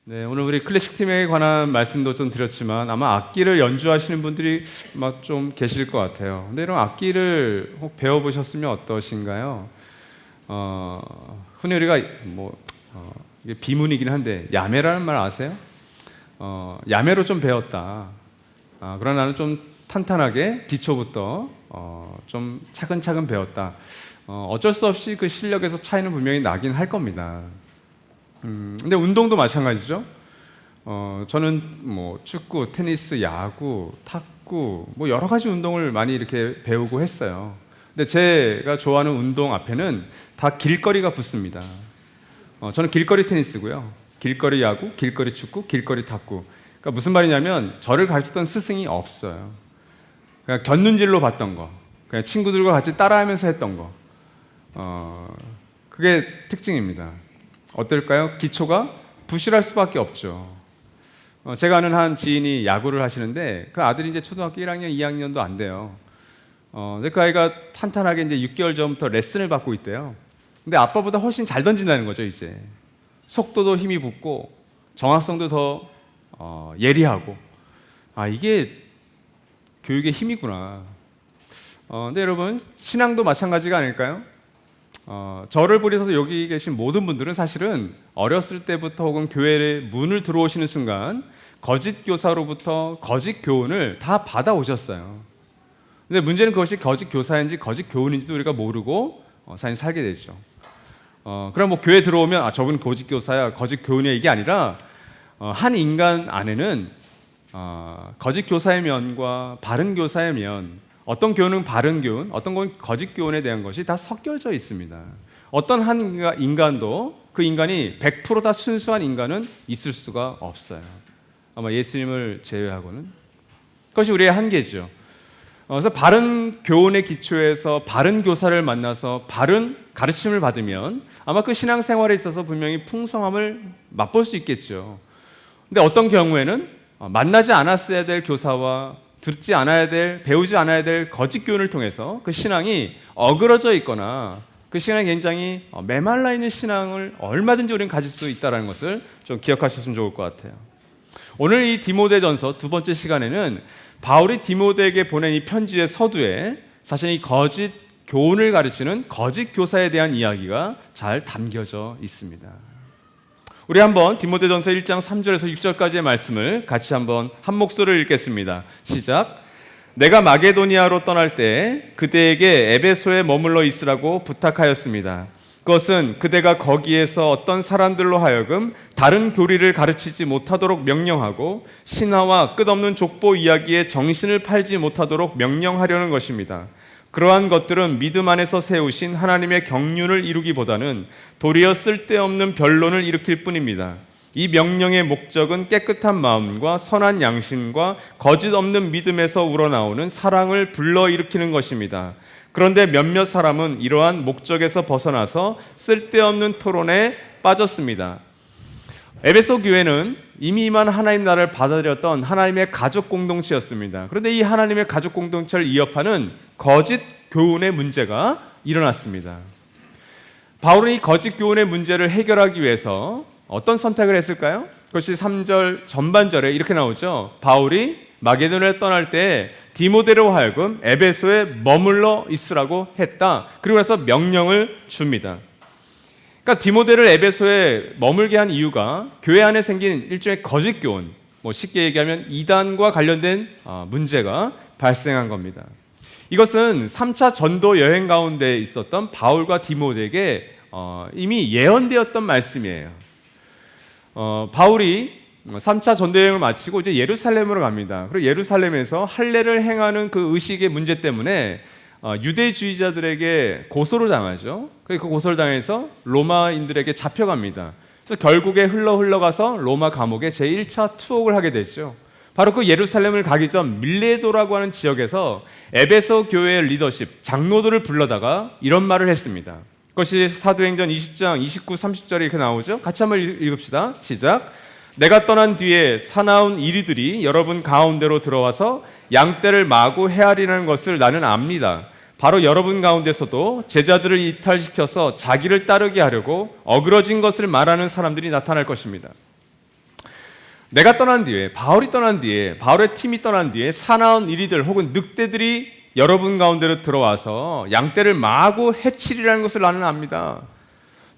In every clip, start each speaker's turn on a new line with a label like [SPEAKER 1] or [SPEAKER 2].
[SPEAKER 1] 네, 오늘 우리 클래식 팀에 관한 말씀도 좀 드렸지만 아마 악기를 연주하시는 분들이 막 좀 계실 것 같아요. 근데 이런 악기를 혹 배워보셨으면 어떠신가요? 흔히 우리가 이게 비문이긴 한데 야매라는 말 아세요? 야매로 좀 배웠다. 그러나 나는 좀 탄탄하게 기초부터 좀 차근차근 배웠다. 어쩔 수 없이 그 실력에서 차이는 분명히 나긴 할 겁니다. 근데 운동도 마찬가지죠. 저는 뭐 축구, 테니스, 야구, 탁구 뭐 여러 가지 운동을 많이 이렇게 배우고 했어요. 근데 제가 좋아하는 운동 앞에는 다 길거리가 붙습니다. 저는 길거리 테니스고요. 길거리 야구, 길거리 축구, 길거리 탁구. 그러니까 무슨 말이냐면 저를 가르쳤던 스승이 없어요. 그냥 곁눈질로 봤던 거, 그냥 친구들과 같이 따라하면서 했던 거. 그게 특징입니다. 어떨까요? 기초가 부실할 수밖에 없죠. 제가 아는 한 지인이 야구를 하시는데 그 아들이 이제 초등학교 1학년, 2학년도 안 돼요. 근데 그 아이가 탄탄하게 이제 6개월 전부터 레슨을 받고 있대요. 근데 아빠보다 훨씬 잘 던진다는 거죠, 이제. 속도도 힘이 붙고 정확성도 더 예리하고. 이게 교육의 힘이구나. 근데 여러분, 신앙도 마찬가지가 아닐까요? 저를 비롯해서 여기 계신 모든 분들은 사실은 어렸을 때부터 혹은 교회의 문을 들어오시는 순간 거짓 교사로부터 거짓 교훈을 다 받아오셨어요. 근데 문제는 그것이 거짓 교사인지 거짓 교훈인지도 우리가 모르고 삶을 살게 되죠. 그럼 뭐 교회 들어오면 저분 거짓 교사야, 거짓 교훈이야, 이게 아니라 한 인간 안에는 거짓 교사의 면과 바른 교사의 면, 어떤 교훈은 바른 교훈, 어떤 건 거짓 교훈에 대한 것이 다 섞여져 있습니다. 어떤 한 인간도 그 인간이 100% 다 순수한 인간은 있을 수가 없어요. 아마 예수님을 제외하고는. 그것이 우리의 한계죠. 그래서 바른 교훈의 기초에서 바른 교사를 만나서 바른 가르침을 받으면 아마 그 신앙생활에 있어서 분명히 풍성함을 맛볼 수 있겠죠. 근데 어떤 경우에는 만나지 않았어야 될 교사와 듣지 않아야 될, 배우지 않아야 될 거짓 교훈을 통해서 그 신앙이 어그러져 있거나 그 신앙이 굉장히 메말라 있는 신앙을 얼마든지 우리는 가질 수 있다는 것을 좀 기억하셨으면 좋을 것 같아요. 오늘 이 디모데전서 두 번째 시간에는 바울이 디모데에게 보낸 이 편지의 서두에 사실 이 거짓 교훈을 가르치는 거짓 교사에 대한 이야기가 잘 담겨져 있습니다. 우리 한번 디모데전서 1장 3절에서 6절까지의 말씀을 같이 한번 한 목소리를 읽겠습니다. 시작. 내가 마게도니아로 떠날 때 그대에게 에베소에 머물러 있으라고 부탁하였습니다. 그것은 그대가 거기에서 어떤 사람들로 하여금 다른 교리를 가르치지 못하도록 명령하고 신화와 끝없는 족보 이야기에 정신을 팔지 못하도록 명령하려는 것입니다. 그러한 것들은 믿음 안에서 세우신 하나님의 경륜을 이루기보다는 도리어 쓸데없는 변론을 일으킬 뿐입니다. 이 명령의 목적은 깨끗한 마음과 선한 양심과 거짓 없는 믿음에서 우러나오는 사랑을 불러일으키는 것입니다. 그런데 몇몇 사람은 이러한 목적에서 벗어나서 쓸데없는 토론에 빠졌습니다. 에베소 교회는 이미 임한 하나님 나라를 받아들였던 하나님의 가족 공동체였습니다. 그런데 이 하나님의 가족 공동체를 위협하는 거짓 교훈의 문제가 일어났습니다. 바울은 이 거짓 교훈의 문제를 해결하기 위해서 어떤 선택을 했을까요? 그것이 3절 전반절에 이렇게 나오죠. 바울이 마게도니아에 떠날 때 디모데로 하여금 에베소에 머물러 있으라고 했다. 그리고 나서 명령을 줍니다. 그러니까 디모데를 에베소에 머물게 한 이유가 교회 안에 생긴 일종의 거짓 교훈, 쉽게 얘기하면 이단과 관련된 문제가 발생한 겁니다. 이것은 3차 전도 여행 가운데 있었던 바울과 디모데에게 이미 예언되었던 말씀이에요. 바울이 3차 전도 여행을 마치고 이제 예루살렘으로 갑니다. 그리고 예루살렘에서 할례를 행하는 그 의식의 문제 때문에 유대주의자들에게 고소를 당하죠. 그 고소를 당해서 로마인들에게 잡혀갑니다. 그래서 결국에 흘러가서 로마 감옥에 제1차 투옥을 하게 되죠. 바로 그 예루살렘을 가기 전 밀레도라고 하는 지역에서 에베소 교회의 리더십, 장로들을 불러다가 이런 말을 했습니다. 그것이 사도행전 20장 29, 30절에 이렇게 나오죠. 같이 한번 읽읍시다. 시작. 내가 떠난 뒤에 사나운 이리들이 여러분 가운데로 들어와서 양떼를 마구 헤아리는 것을 나는 압니다. 바로 여러분 가운데서도 제자들을 이탈시켜서 자기를 따르게 하려고 어그러진 것을 말하는 사람들이 나타날 것입니다. 내가 떠난 뒤에, 바울이 떠난 뒤에, 바울의 팀이 떠난 뒤에 사나운 이리들 혹은 늑대들이 여러분 가운데로 들어와서 양떼를 마구 해치리라는 것을 나는 압니다.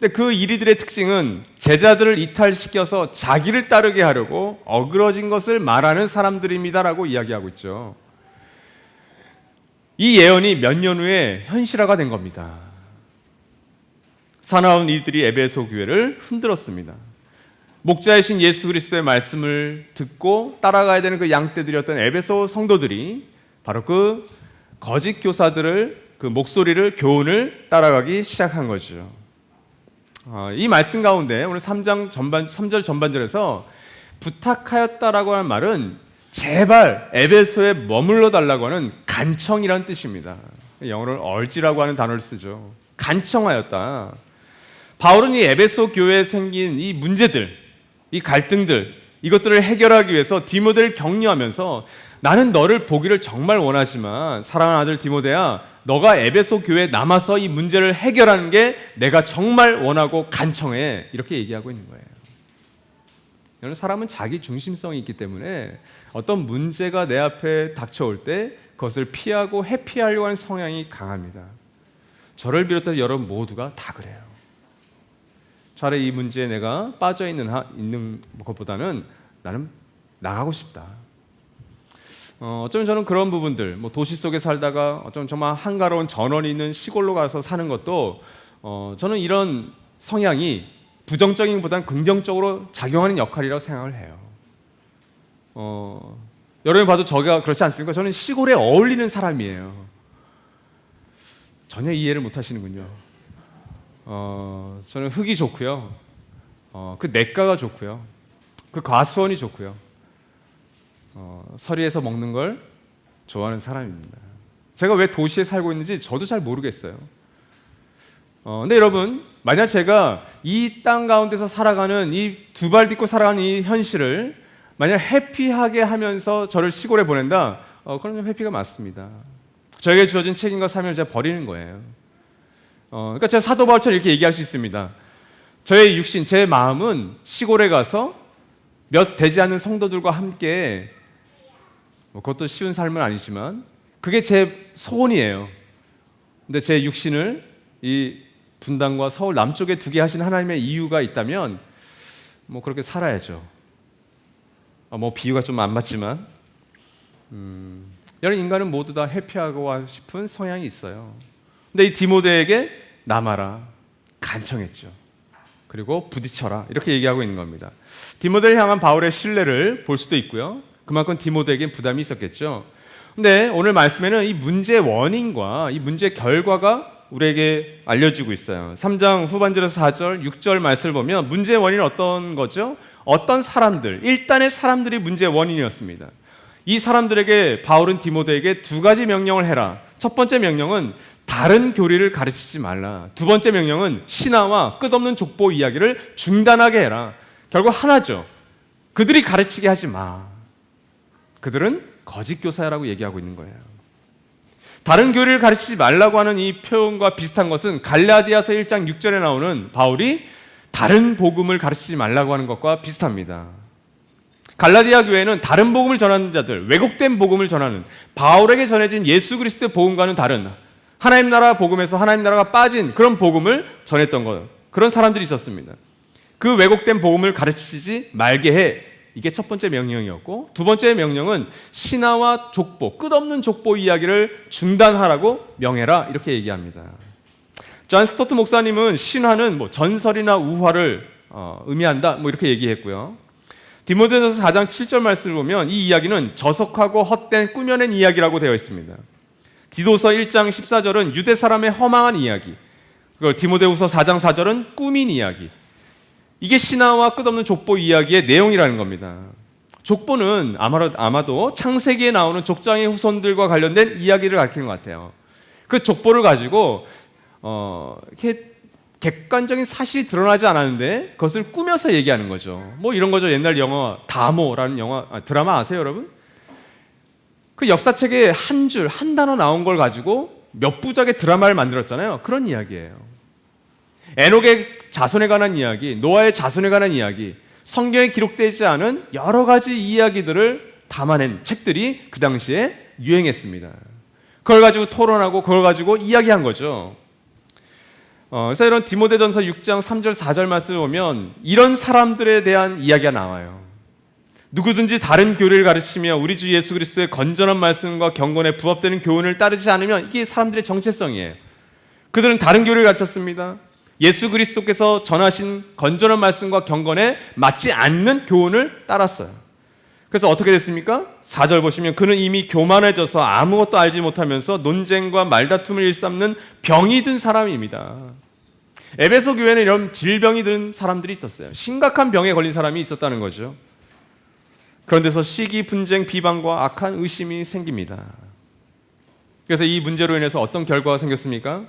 [SPEAKER 1] 근데 그 이리들의 특징은 제자들을 이탈시켜서 자기를 따르게 하려고 어그러진 것을 말하는 사람들입니다라고 이야기하고 있죠. 이 예언이 몇 년 후에 현실화가 된 겁니다. 사나운 이들이 에베소 교회를 흔들었습니다. 목자이신 예수 그리스도의 말씀을 듣고 따라가야 되는 그 양떼들이었던 에베소 성도들이 바로 그 거짓 교사들을, 그 목소리를, 교훈을 따라가기 시작한 거죠. 이 말씀 가운데 오늘 3절 전반절에서 부탁하였다라고 하는 말은 제발 에베소에 머물러 달라고 하는 간청이라는 뜻입니다. 영어로 urge라고 하는 단어를 쓰죠. 간청하였다. 바울은 이 에베소 교회에 생긴 이 문제들, 이 갈등들, 이것들을 해결하기 위해서 디모데를 격려하면서 나는 너를 보기를 정말 원하지만 사랑하는 아들 디모데야, 너가 에베소 교회에 남아서 이 문제를 해결하는 게 내가 정말 원하고 간청해. 이렇게 얘기하고 있는 거예요. 여러분, 사람은 자기 중심성이 있기 때문에 어떤 문제가 내 앞에 닥쳐올 때 그것을 피하고 회피하려고 하는 성향이 강합니다. 저를 비롯해서 여러분 모두가 다 그래요. 차라리 이 문제에 내가 빠져 있는 것보다는 나는 나가고 싶다. 어쩌면 저는 그런 부분들, 도시 속에 살다가 어쩌면 정말 한가로운 전원이 있는 시골로 가서 사는 것도 저는 이런 성향이 부정적인 것보다는 긍정적으로 작용하는 역할이라고 생각을 해요. 여러분이 봐도 저가 그렇지 않습니까? 저는 시골에 어울리는 사람이에요. 전혀 이해를 못 하시는군요. 저는 흙이 좋고요. 그 냇가가 좋고요. 그 과수원이 좋고요. 서리에서 먹는 걸 좋아하는 사람입니다. 제가 왜 도시에 살고 있는지 저도 잘 모르겠어요. 근데 여러분, 만약 제가 이 땅 가운데서 살아가는 이 두 발 딛고 살아가는 이 현실을 만약 해피하게 하면서 저를 시골에 보낸다? 그러면 회피가 맞습니다. 저에게 주어진 책임과 사명을 제가 버리는 거예요. 그러니까 제가 사도 바울처럼 이렇게 얘기할 수 있습니다. 저의 육신, 제 마음은 시골에 가서 몇 되지 않는 성도들과 함께, 그것도 쉬운 삶은 아니지만 그게 제 소원이에요. 근데 제 육신을 이 분당과 서울 남쪽에 두게 하신 하나님의 이유가 있다면 그렇게 살아야죠. 비유가 좀 안 맞지만 여러 인간은 모두 다 회피하고 싶은 성향이 있어요. 근데 이 디모데에게 남아라, 간청했죠. 그리고 부딪혀라, 이렇게 얘기하고 있는 겁니다. 디모데를 향한 바울의 신뢰를 볼 수도 있고요. 그만큼 디모데에겐 부담이 있었겠죠. 근데 오늘 말씀에는 이 문제의 원인과 이 문제의 결과가 우리에게 알려지고 있어요. 3장 후반절에서 4절, 6절 말씀을 보면 문제의 원인은 어떤 거죠? 어떤 사람들, 일단의 사람들이 문제의 원인이었습니다. 이 사람들에게 바울은 디모데에게 두 가지 명령을 해라. 첫 번째 명령은 다른 교리를 가르치지 말라. 두 번째 명령은 신화와 끝없는 족보 이야기를 중단하게 해라. 결국 하나죠. 그들이 가르치게 하지 마. 그들은 거짓 교사라고 얘기하고 있는 거예요. 다른 교리를 가르치지 말라고 하는 이 표현과 비슷한 것은 갈라디아서 1장 6절에 나오는 바울이 다른 복음을 가르치지 말라고 하는 것과 비슷합니다. 갈라디아 교회는 다른 복음을 전하는 자들, 왜곡된 복음을 전하는, 바울에게 전해진 예수 그리스도의 복음과는 다른 하나님 나라 복음에서 하나님 나라가 빠진 그런 복음을 전했던 것, 그런 사람들이 있었습니다. 그 왜곡된 복음을 가르치지 말게 해. 이게 첫 번째 명령이었고, 두 번째 명령은 신화와 족보, 끝없는 족보 이야기를 중단하라고 명해라, 이렇게 얘기합니다. 존 스토트 목사님은 신화는 전설이나 우화를 의미한다, 이렇게 얘기했고요. 디모데전서 4장 7절 말씀을 보면 이 이야기는 저속하고 헛된 꾸며낸 이야기라고 되어 있습니다. 디도서 1장 14절은 유대 사람의 허망한 이야기, 그리고 디모데후서 4장 4절은 꾸민 이야기. 이게 신화와 끝없는 족보 이야기의 내용이라는 겁니다. 족보는 아마도 창세기에 나오는 족장의 후손들과 관련된 이야기를 가리키는 것 같아요. 그 족보를 가지고 이렇게 객관적인 사실이 드러나지 않았는데 그것을 꾸며서 얘기하는 거죠. 이런 거죠. 옛날 영화 다모라는 드라마 아세요, 여러분? 그 역사책에 한 줄, 한 단어 나온 걸 가지고 몇 부작의 드라마를 만들었잖아요. 그런 이야기예요. 에녹의 자손에 관한 이야기, 노아의 자손에 관한 이야기, 성경에 기록되지 않은 여러 가지 이야기들을 담아낸 책들이 그 당시에 유행했습니다. 그걸 가지고 토론하고 그걸 가지고 이야기한 거죠. 그래서 이런 디모데전서 6장 3절 4절 말씀을 보면 이런 사람들에 대한 이야기가 나와요. 누구든지 다른 교리를 가르치며 우리 주 예수 그리스도의 건전한 말씀과 경건에 부합되는 교훈을 따르지 않으면 이게 사람들의 정체성이에요. 그들은 다른 교리를 가르쳤습니다. 예수 그리스도께서 전하신 건전한 말씀과 경건에 맞지 않는 교훈을 따랐어요. 그래서 어떻게 됐습니까? 4절 보시면 그는 이미 교만해져서 아무것도 알지 못하면서 논쟁과 말다툼을 일삼는 병이 든 사람입니다. 에베소 교회는 이런 질병이 든 사람들이 있었어요. 심각한 병에 걸린 사람이 있었다는 거죠. 그런데서 시기, 분쟁, 비방과 악한 의심이 생깁니다. 그래서 이 문제로 인해서 어떤 결과가 생겼습니까?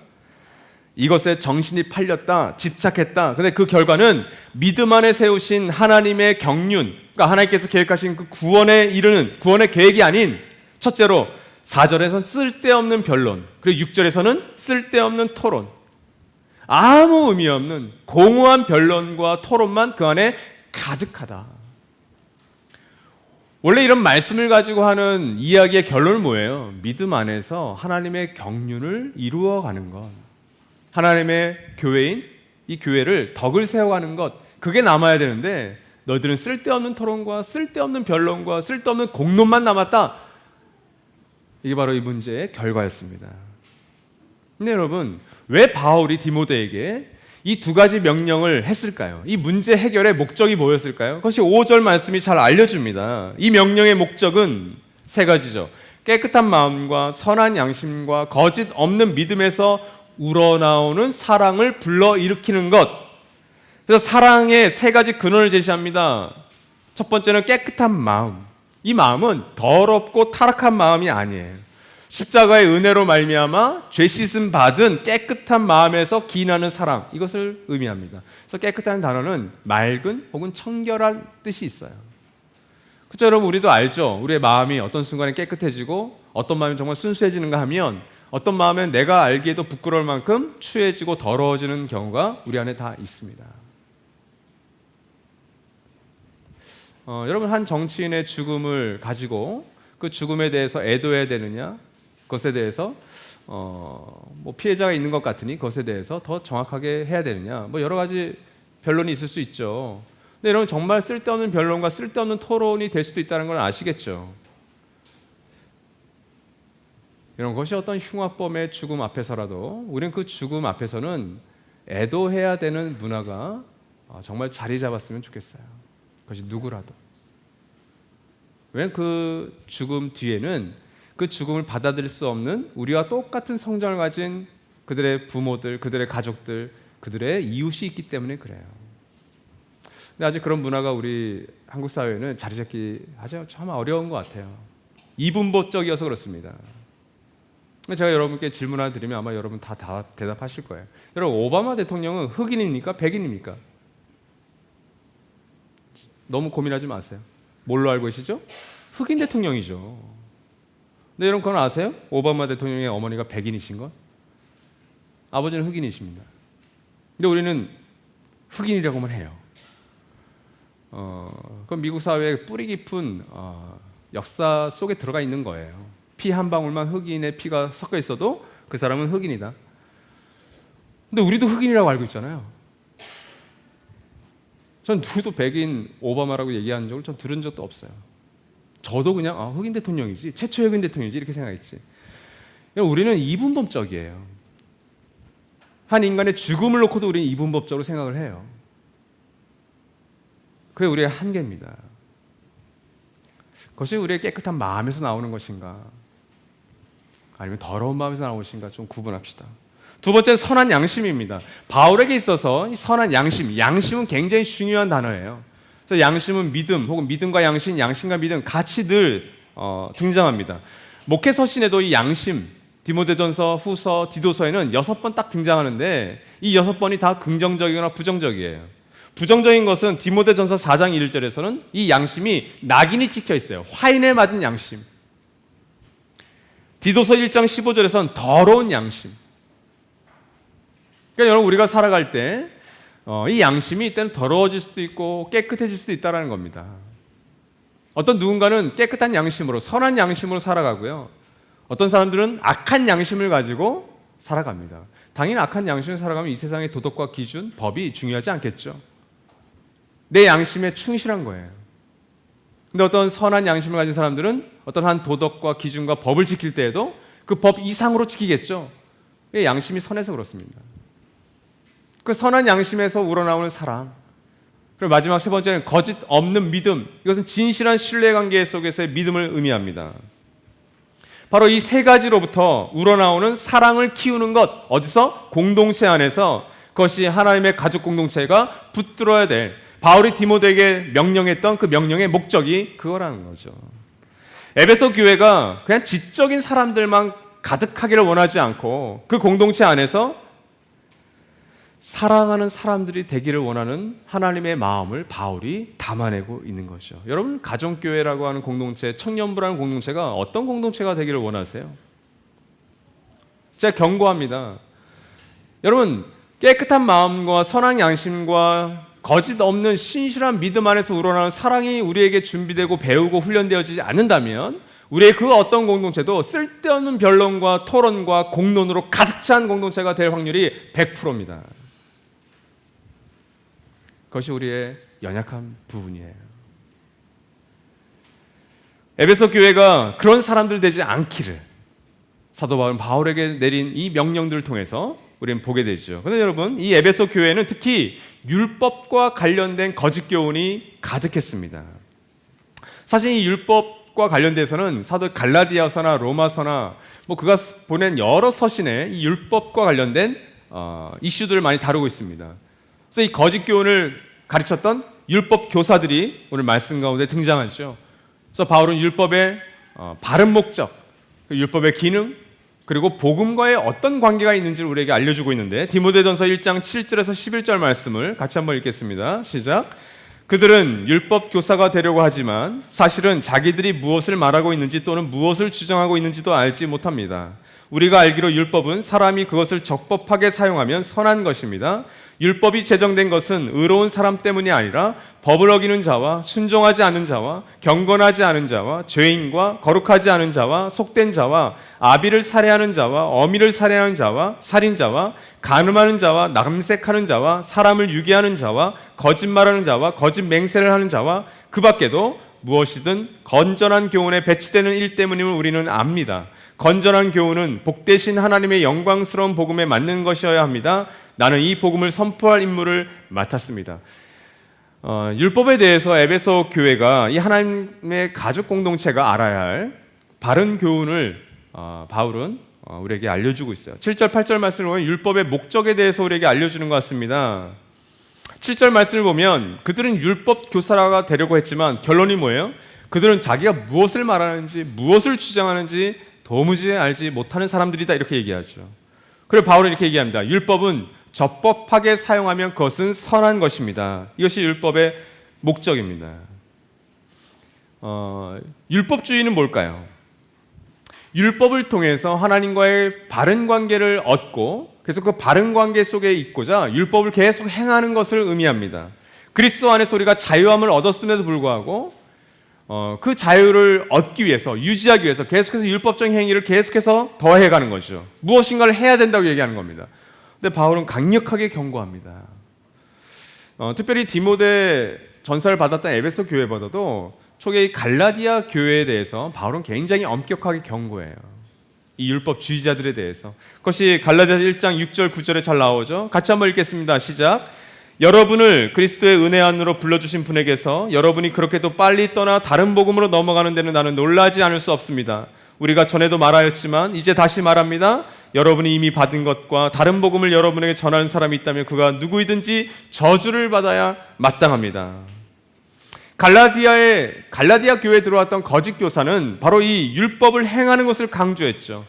[SPEAKER 1] 이것에 정신이 팔렸다, 집착했다. 근데 그 결과는 믿음 안에 세우신 하나님의 경륜, 그러니까 하나님께서 계획하신 그 구원에 이르는 구원의 계획이 아닌 첫째로 4절에서는 쓸데없는 변론, 그리고 6절에서는 쓸데없는 토론, 아무 의미 없는 공허한 변론과 토론만 그 안에 가득하다. 원래 이런 말씀을 가지고 하는 이야기의 결론은 뭐예요? 믿음 안에서 하나님의 경륜을 이루어가는 것, 하나님의 교회인 이 교회를 덕을 세워가는 것, 그게 남아야 되는데 너희들은 쓸데없는 토론과 쓸데없는 변론과 쓸데없는 공론만 남았다. 이게 바로 이 문제의 결과였습니다. 근데 여러분, 왜 바울이 디모데에게 이 두 가지 명령을 했을까요? 이 문제 해결의 목적이 뭐였을까요? 그것이 5절 말씀이 잘 알려줍니다. 이 명령의 목적은 세 가지죠. 깨끗한 마음과 선한 양심과 거짓 없는 믿음에서 우러나오는 사랑을 불러일으키는 것. 그래서 사랑의 세 가지 근원을 제시합니다. 첫 번째는 깨끗한 마음. 이 마음은 더럽고 타락한 마음이 아니에요. 십자가의 은혜로 말미암아 죄 씻음 받은 깨끗한 마음에서 기인하는 사랑, 이것을 의미합니다. 그래서 깨끗한 단어는 맑은 혹은 청결한 뜻이 있어요. 그렇죠, 여러분? 우리도 알죠. 우리의 마음이 어떤 순간에 깨끗해지고 어떤 마음이 정말 순수해지는가 하면 어떤 마음은 내가 알기에도 부끄러울 만큼 추해지고 더러워지는 경우가 우리 안에 다 있습니다. 여러분, 한 정치인의 죽음을 가지고 그 죽음에 대해서 애도해야 되느냐, 그것에 대해서 뭐 피해자가 있는 것 같으니 그것에 대해서 더 정확하게 해야 되느냐, 뭐 여러 가지 변론이 있을 수 있죠. 근데 여러분, 정말 쓸데없는 변론과 쓸데없는 토론이 될 수도 있다는 걸 아시겠죠? 이런 것이 어떤 흉악범의 죽음 앞에서라도 우리는 그 죽음 앞에서는 애도해야 되는 문화가 정말 자리 잡았으면 좋겠어요. 그것이 누구라도. 왜 그 죽음 뒤에는 그 죽음을 받아들일 수 없는 우리와 똑같은 성장을 가진 그들의 부모들, 그들의 가족들, 그들의 이웃이 있기 때문에 그래요. 근데 아직 그런 문화가 우리 한국 사회에는 자리 잡기 아주 참 어려운 것 같아요. 이분법적이어서 그렇습니다. 제가 여러분께 질문 하나 드리면 아마 여러분 다 대답하실 거예요. 여러분, 오바마 대통령은 흑인입니까? 백인입니까? 너무 고민하지 마세요. 뭘로 알고 계시죠? 흑인 대통령이죠. 근데 여러분, 그건 아세요? 오바마 대통령의 어머니가 백인이신 것? 아버지는 흑인이십니다. 근데 우리는 흑인이라고만 해요. 그건 미국 사회의 뿌리 깊은 역사 속에 들어가 있는 거예요. 피 한 방울만 흑인의 피가 섞여 있어도 그 사람은 흑인이다. 근데 우리도 흑인이라고 알고 있잖아요. 전 누구도 백인 오바마라고 얘기하는 적을 전 들은 적도 없어요. 저도 그냥 흑인 대통령이지, 최초의 흑인 대통령이지 이렇게 생각했지. 우리는 이분법적이에요. 한 인간의 죽음을 놓고도 우리는 이분법적으로 생각을 해요. 그게 우리의 한계입니다. 그것이 우리의 깨끗한 마음에서 나오는 것인가, 아니면 더러운 마음에서 나오는 것인가 좀 구분합시다. 두 번째는 선한 양심입니다. 바울에게 있어서 이 선한 양심은 굉장히 중요한 단어예요. 그래서 양심은 믿음, 혹은 믿음과 양심, 양심과 믿음 같이 늘 등장합니다. 목회 서신에도 이 양심, 디모데전서, 후서, 디도서에는 6번 딱 등장하는데 이 6번이 다 긍정적이거나 부정적이에요. 부정적인 것은 디모데전서 4장 1절에서는 이 양심이 낙인이 찍혀 있어요. 화인에 맞은 양심. 디도서 1장 15절에서는 더러운 양심. 그러니까 여러분, 우리가 살아갈 때 이 양심이 이때는 더러워질 수도 있고 깨끗해질 수도 있다는 겁니다. 어떤 누군가는 깨끗한 양심으로, 선한 양심으로 살아가고요. 어떤 사람들은 악한 양심을 가지고 살아갑니다. 당연히 악한 양심을 살아가면 이 세상의 도덕과 기준, 법이 중요하지 않겠죠. 내 양심에 충실한 거예요. 근데 어떤 선한 양심을 가진 사람들은 어떤 한 도덕과 기준과 법을 지킬 때에도 그 법 이상으로 지키겠죠. 양심이 선해서 그렇습니다. 그 선한 양심에서 우러나오는 사랑. 그리고 마지막 세 번째는 거짓 없는 믿음. 이것은 진실한 신뢰관계 속에서의 믿음을 의미합니다. 바로 이 세 가지로부터 우러나오는 사랑을 키우는 것. 어디서? 공동체 안에서. 그것이 하나님의 가족 공동체가 붙들어야 될, 바울이 디모데에게 명령했던 그 명령의 목적이 그거라는 거죠. 에베소 교회가 그냥 지적인 사람들만 가득하기를 원하지 않고 그 공동체 안에서 사랑하는 사람들이 되기를 원하는 하나님의 마음을 바울이 담아내고 있는 것이죠. 여러분, 가정교회라고 하는 공동체, 청년부라는 공동체가 어떤 공동체가 되기를 원하세요? 제가 경고합니다. 여러분, 깨끗한 마음과 선한 양심과 거짓 없는 신실한 믿음 안에서 우러나는 사랑이 우리에게 준비되고 배우고 훈련되어지지 않는다면 우리의 그 어떤 공동체도 쓸데없는 변론과 토론과 공론으로 가득 찬 공동체가 될 확률이 100%입니다. 그것이 우리의 연약한 부분이에요. 에베소 교회가 그런 사람들 되지 않기를 사도 바울은 바울에게 내린 이 명령들을 통해서 우리는 보게 되죠. 그런데 여러분, 이 에베소 교회는 특히 율법과 관련된 거짓 교훈이 가득했습니다. 사실 이 율법과 관련돼서는 사도 갈라디아서나 로마서나 그가 보낸 여러 서신에 이 율법과 관련된 이슈들을 많이 다루고 있습니다. 그래서 이 거짓 교훈을 가르쳤던 율법 교사들이 오늘 말씀 가운데 등장하죠. 그래서 바울은 율법의 바른 목적, 율법의 기능, 그리고 복음과의 어떤 관계가 있는지를 우리에게 알려주고 있는데, 디모데전서 1장 7절에서 11절 말씀을 같이 한번 읽겠습니다. 시작. 그들은 율법 교사가 되려고 하지만 사실은 자기들이 무엇을 말하고 있는지 또는 무엇을 주장하고 있는지도 알지 못합니다. 우리가 알기로 율법은 사람이 그것을 적법하게 사용하면 선한 것입니다. 율법이 제정된 것은 의로운 사람 때문이 아니라 법을 어기는 자와 순종하지 않은 자와 경건하지 않은 자와 죄인과 거룩하지 않은 자와 속된 자와 아비를 살해하는 자와 어미를 살해하는 자와 살인자와 간음하는 자와 남색하는 자와 사람을 유괴하는 자와 거짓말하는 자와 거짓 맹세를 하는 자와 그 밖에도 무엇이든 건전한 교훈에 배치되는 일 때문임을 우리는 압니다. 건전한 교훈은 복되신 하나님의 영광스러운 복음에 맞는 것이어야 합니다. 나는 이 복음을 선포할 임무를 맡았습니다. 율법에 대해서 에베소 교회가 이 하나님의 가족 공동체가 알아야 할 바른 교훈을 바울은 우리에게 알려주고 있어요. 7절 8절 말씀을 보면 율법의 목적에 대해서 우리에게 알려주는 것 같습니다. 7절 말씀을 보면 그들은 율법 교사가 되려고 했지만 결론이 뭐예요? 그들은 자기가 무엇을 말하는지 무엇을 주장하는지 도무지 알지 못하는 사람들이다, 이렇게 얘기하죠. 그리고 바울은 이렇게 얘기합니다. 율법은 적법하게 사용하면 그것은 선한 것입니다. 이것이 율법의 목적입니다. 율법주의는 뭘까요? 율법을 통해서 하나님과의 바른 관계를 얻고 그래서 그 바른 관계 속에 있고자 율법을 계속 행하는 것을 의미합니다. 그리스도 안에서 우리가 자유함을 얻었음에도 불구하고 그 자유를 얻기 위해서, 유지하기 위해서 계속해서 율법적인 행위를 계속해서 더해가는 것이죠. 무엇인가를 해야 된다고 얘기하는 겁니다. 근데 바울은 강력하게 경고합니다. 특별히 디모데 전서를 받았던 에베소 교회보다도 초기 갈라디아 교회에 대해서 바울은 굉장히 엄격하게 경고해요. 이 율법주의자들에 대해서. 그것이 갈라디아서 1장 6절 9절에 잘 나오죠. 같이 한번 읽겠습니다. 시작. 여러분을 그리스도의 은혜 안으로 불러주신 분에게서 여러분이 그렇게 또 빨리 떠나 다른 복음으로 넘어가는 데는 나는 놀라지 않을 수 없습니다. 우리가 전에도 말하였지만 이제 다시 말합니다. 여러분이 이미 받은 것과 다른 복음을 여러분에게 전하는 사람이 있다면 그가 누구이든지 저주를 받아야 마땅합니다. 갈라디아 교회에 들어왔던 거짓 교사는 바로 이 율법을 행하는 것을 강조했죠.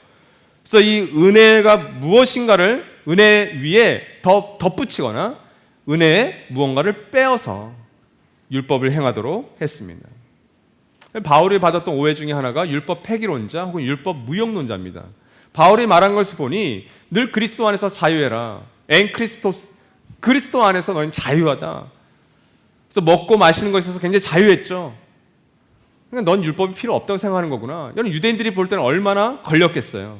[SPEAKER 1] 그래서 이 은혜가 무엇인가를 은혜 위에 더 덧붙이거나 은혜에 무언가를 빼어서 율법을 행하도록 했습니다. 바울이 받았던 오해 중에 하나가 율법 폐기론자 혹은 율법 무용론자입니다. 바울이 말한 것을 보니 늘 그리스도 안에서 자유해라, 엔 크리스토스 그리스도 안에서 너희는 자유하다. 그래서 먹고 마시는 것에 있어서 굉장히 자유했죠. 그러니까 넌 율법이 필요 없다고 생각하는 거구나. 여러분, 유대인들이 볼 때는 얼마나 걸렸겠어요.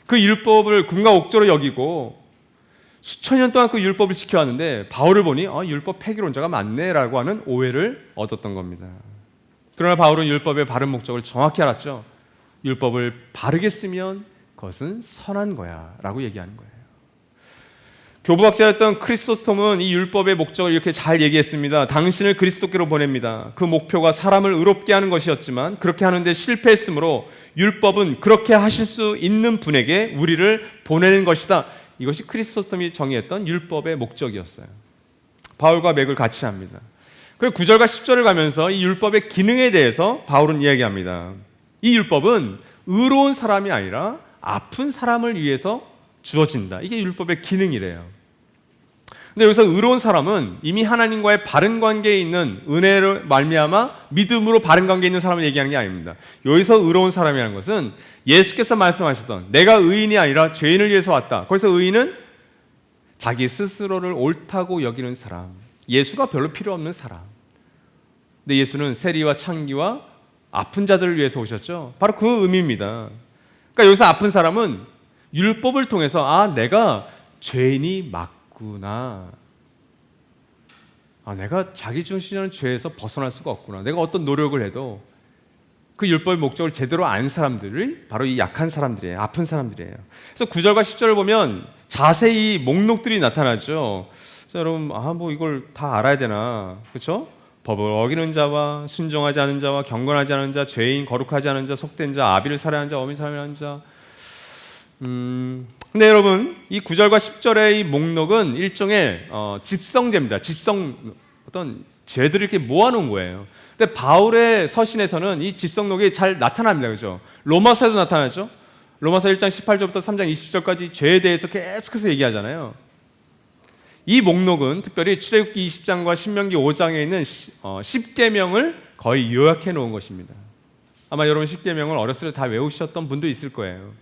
[SPEAKER 1] 그 율법을 금과 옥조로 여기고 수천 년 동안 그 율법을 지켜왔는데 바울을 보니 율법 폐기론자가 많네라고 하는 오해를 얻었던 겁니다. 그러나 바울은 율법의 바른 목적을 정확히 알았죠. 율법을 바르게 쓰면 그것은 선한 거야 라고 얘기하는 거예요. 교부학자였던 크리소스톰은 이 율법의 목적을 이렇게 잘 얘기했습니다. 당신을 그리스도께로 보냅니다. 그 목표가 사람을 의롭게 하는 것이었지만 그렇게 하는데 실패했으므로 율법은 그렇게 하실 수 있는 분에게 우리를 보내는 것이다. 이것이 크리소스톰이 정의했던 율법의 목적이었어요. 바울과 맥을 같이 합니다. 그리고 9절과 10절을 가면서 이 율법의 기능에 대해서 바울은 이야기합니다. 이 율법은 의로운 사람이 아니라 아픈 사람을 위해서 주어진다. 이게 율법의 기능이래요. 근데 여기서 의로운 사람은 이미 하나님과의 바른 관계에 있는 은혜를 말미암아 믿음으로 바른 관계에 있는 사람을 얘기하는 게 아닙니다. 여기서 의로운 사람이라는 것은 예수께서 말씀하셨던 내가 의인이 아니라 죄인을 위해서 왔다. 거기서 의인은 자기 스스로를 옳다고 여기는 사람, 예수가 별로 필요 없는 사람. 근데 예수는 세리와 창기와 아픈 자들을 위해서 오셨죠. 바로 그 의미입니다. 그러니까 여기서 아픈 사람은 율법을 통해서 내가 죄인이 맞구나. 내가 자기중심이라는 죄에서 벗어날 수가 없구나. 내가 어떤 노력을 해도 그 율법의 목적을 제대로 안 사람들이 바로 이 약한 사람들이에요. 아픈 사람들이에요. 그래서 9절과 10절을 보면 자세히 목록들이 나타나죠. 자, 여러분, 이걸 다 알아야 되나? 그렇죠? 법을 어기는 자와 순종하지 않은 자와 경건하지 않은 자, 죄인, 거룩하지 않은 자, 속된 자, 아비를 살해하는 자, 어미 살해하는 자. 근데 여러분, 이 9절과 10절의 이 목록은 일종의 집성제입니다. 어떤 죄들을 이렇게 모아놓은 거예요. 근데 바울의 서신에서는 이 집성록이 잘 나타납니다. 그죠? 로마서에도 나타나죠? 로마서 1장 18절부터 3장 20절까지 죄에 대해서 계속해서 얘기하잖아요. 이 목록은 특별히 출애굽기 20장과 신명기 5장에 있는 10계명을 거의 요약해 놓은 것입니다. 아마 여러분 10계명을 어렸을 때 다 외우셨던 분도 있을 거예요.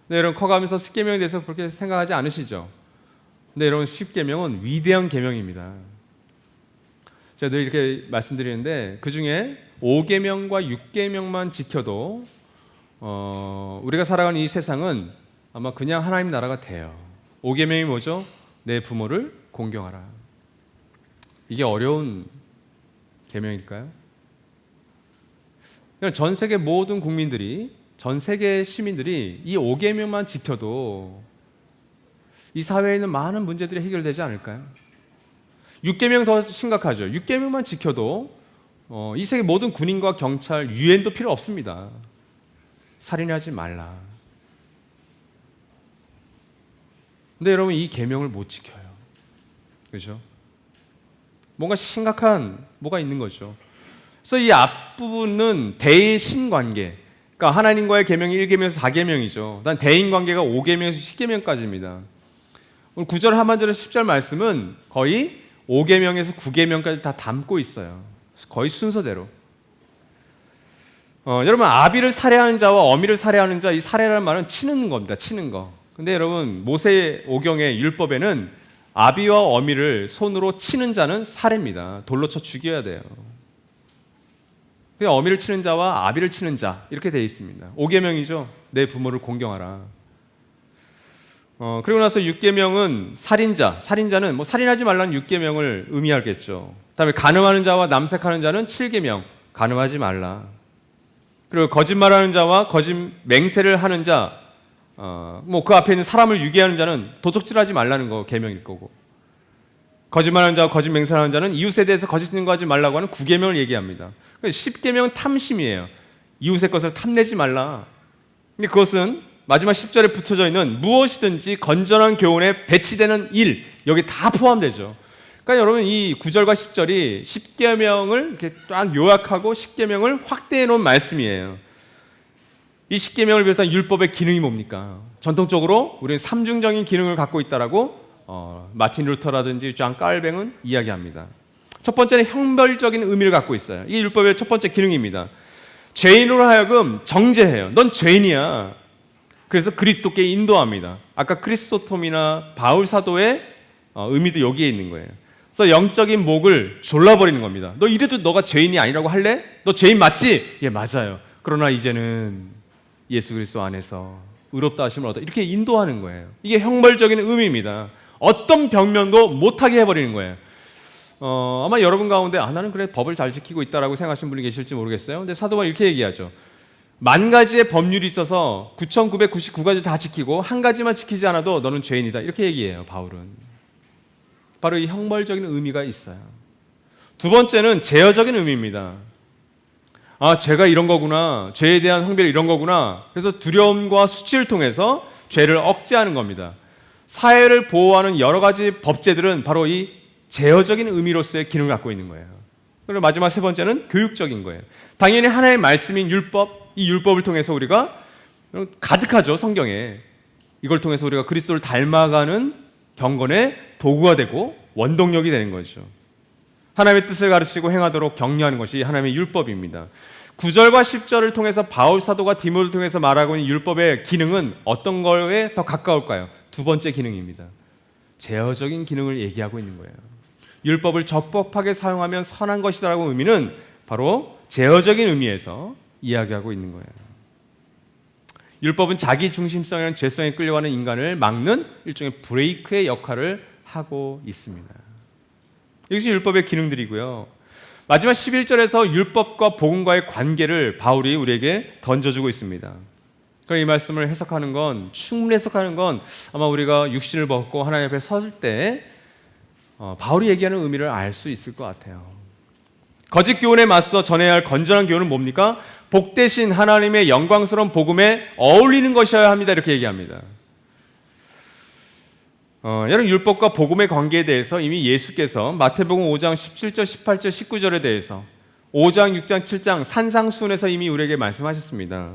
[SPEAKER 1] 근데 여러분 커가면서 10계명에 대해서 그렇게 생각하지 않으시죠? 근데 여러분 10계명은 위대한 계명입니다. 제가 늘 이렇게 말씀드리는데 그 중에 5계명과 6계명만 지켜도 우리가 살아가는 이 세상은 아마 그냥 하나님 나라가 돼요. 5계명이 뭐죠? 내 부모를 공경하라. 이게 어려운 계명일까요? 전 세계 모든 국민들이, 전 세계 시민들이 이 5계명만 지켜도 이 사회에 있는 많은 문제들이 해결되지 않을까요? 6계명 더 심각하죠. 6계명만 지켜도 이 세계 모든 군인과 경찰, 유엔도 필요 없습니다. 살인하지 말라. 근데 여러분 이 계명을 못 지켜요. 그렇죠? 뭔가 심각한 뭐가 있는 거죠. 그래서 이 앞부분은 대신 관계. 그러니까 하나님과의 계명이 1계명에서 4계명이죠. 그다음 대인 관계가 5계명에서 10계명까지입니다. 오늘 9절 하반절에 10절 말씀은 거의 5계명에서 9계명까지 다 담고 있어요. 거의 순서대로. 여러분 아비를 살해하는 자와 어미를 살해하는 자, 이 살해라는 말은 치는 겁니다. 치는 거. 근데 여러분 모세 오경의 율법에는 아비와 어미를 손으로 치는 자는 살해입니다. 돌로 쳐 죽여야 돼요. 어미를 치는 자와 아비를 치는 자 이렇게 되어 있습니다. 5계명이죠. 내 부모를 공경하라. 그리고 나서 6계명은 살인자는 뭐 살인하지 말라는 6계명을 의미하겠죠. 그다음에 간음하는 자와 남색하는 자는 7계명 간음하지 말라. 그리고 거짓말하는 자와 거짓 맹세를 하는 자, 뭐 그 앞에 있는 사람을 유괴하는 자는 도둑질하지 말라는 거 계명일 거고, 거짓말하는 자와 거짓 맹세하는 자는 이웃에 대해서 거짓 증거하지 말라고 하는 9계명을 얘기합니다. 10계명은 탐심이에요. 이웃의 것을 탐내지 말라. 근데 그것은 마지막 10절에 붙여져 있는 무엇이든지 건전한 교훈에 배치되는 일, 여기 다 포함되죠. 그러니까 여러분 이 9절과 10절이 10계명을 이렇게 딱 요약하고 10계명을 확대해 놓은 말씀이에요. 이 10계명을 비롯한 율법의 기능이 뭡니까? 전통적으로 우리는 삼중적인 기능을 갖고 있다라고 마틴 루터라든지 존 깔뱅은 이야기합니다. 첫 번째는 형벌적인 의미를 갖고 있어요. 이게 율법의 첫 번째 기능입니다. 죄인으로 하여금 정죄해요. 넌 죄인이야. 그래서 그리스도께 인도합니다. 아까 크리스토톰이나 바울 사도의 의미도 여기에 있는 거예요. 그래서 영적인 목을 졸라버리는 겁니다. 너 이래도 너가 죄인이 아니라고 할래? 너 죄인 맞지? 예, 맞아요. 그러나 이제는 예수 그리스도 안에서 의롭다 하심을 얻어. 이렇게 인도하는 거예요. 이게 형벌적인 의미입니다. 어떤 병면도 못하게 해버리는 거예요. 아마 여러분 가운데 나는 그래 법을 잘 지키고 있다라고 생각하시는 분이 계실지 모르겠어요. 근데 사도 바울이 이렇게 얘기하죠. 만 가지의 법률이 있어서 9,999가지 다 지키고 한 가지만 지키지 않아도 너는 죄인이다. 이렇게 얘기해요, 바울은. 바로 이 형벌적인 의미가 있어요. 두 번째는 제어적인 의미입니다. 죄가 이런 거구나. 죄에 대한 형벌이 이런 거구나. 그래서 두려움과 수치를 통해서 죄를 억제하는 겁니다. 사회를 보호하는 여러 가지 법제들은 바로 이 제어적인 의미로서의 기능을 갖고 있는 거예요. 그리고 마지막 세 번째는 교육적인 거예요. 당연히 하나의 말씀인 율법, 이 율법을 통해서 우리가 가득하죠, 성경에. 이걸 통해서 우리가 그리스도를 닮아가는 경건의 도구가 되고 원동력이 되는 거죠. 하나님의 뜻을 가르치고 행하도록 격려하는 것이 하나님의 율법입니다. 9절과 10절을 통해서 바울 사도가 디모를 통해서 말하고 있는 율법의 기능은 어떤 거에 더 가까울까요? 두 번째 기능입니다. 제어적인 기능을 얘기하고 있는 거예요. 율법을 적법하게 사용하면 선한 것이다라고 의미는 바로 제어적인 의미에서 이야기하고 있는 거예요. 율법은 자기 중심성이라는 죄성에 끌려가는 인간을 막는 일종의 브레이크의 역할을 하고 있습니다. 이것이 율법의 기능들이고요. 마지막 11절에서 율법과 복음과의 관계를 바울이 우리에게 던져주고 있습니다. 그럼 이 말씀을 해석하는 건, 충분히 해석하는 건 아마 우리가 육신을 벗고 하나님 앞에 설 때 바울이 얘기하는 의미를 알 수 있을 것 같아요. 거짓 교훈에 맞서 전해야 할 건전한 교훈은 뭡니까? 복되신 하나님의 영광스러운 복음에 어울리는 것이어야 합니다. 이렇게 얘기합니다. 여러분, 율법과 복음의 관계에 대해서 이미 예수께서 마태복음 5장 17절, 18절, 19절에 대해서 5장, 6장, 7장 산상수훈에서 이미 우리에게 말씀하셨습니다.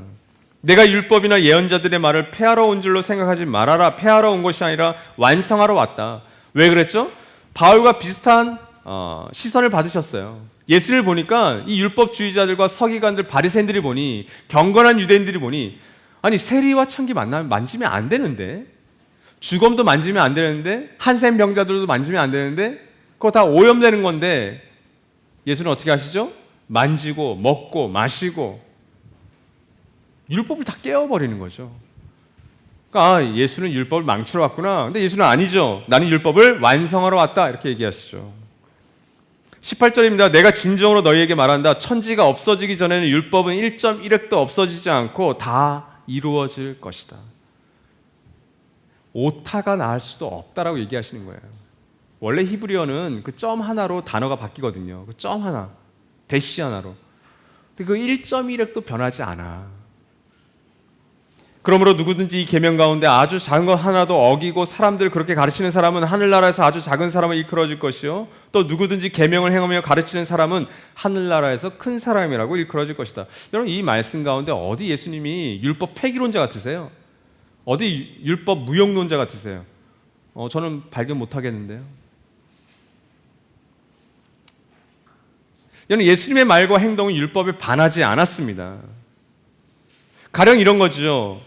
[SPEAKER 1] 내가 율법이나 예언자들의 말을 폐하러 온 줄로 생각하지 말아라. 폐하러 온 것이 아니라 완성하러 왔다. 왜 그랬죠? 바울과 비슷한 시선을 받으셨어요. 예수를 보니까 이 율법주의자들과 서기관들, 바리새인들이 보니, 경건한 유대인들이 보니, 아니 세리와 창기 만지면 안 되는데, 주검도 만지면 안 되는데, 한센 병자들도 만지면 안 되는데, 그거 다 오염되는 건데, 예수는 어떻게 하시죠? 만지고 먹고 마시고 율법을 다 깨워버리는 거죠. 그러니까 예수는 율법을 망치러 왔구나. 근데 예수는 아니죠. 나는 율법을 완성하러 왔다. 이렇게 얘기하시죠. 18절입니다. 내가 진정으로 너희에게 말한다. 천지가 없어지기 전에는 율법은 1.1획도 없어지지 않고 다 이루어질 것이다. 오타가 날 수도 없다라고 얘기하시는 거예요. 원래 히브리어는 그 점 하나로 단어가 바뀌거든요. 그 점 하나, 대시 하나로. 근데 그 1.1획도 변하지 않아. 그러므로 누구든지 이 계명 가운데 아주 작은 것 하나도 어기고 사람들 그렇게 가르치는 사람은 하늘나라에서 아주 작은 사람을 일컬어질 것이요, 또 누구든지 계명을 행하며 가르치는 사람은 하늘나라에서 큰 사람이라고 일컬어질 것이다. 여러분, 이 말씀 가운데 어디 예수님이 율법 폐기론자 같으세요? 어디 율법 무용론자 같으세요? 저는 발견 못하겠는데요. 여러분, 예수님의 말과 행동은 율법에 반하지 않았습니다. 가령 이런 거죠.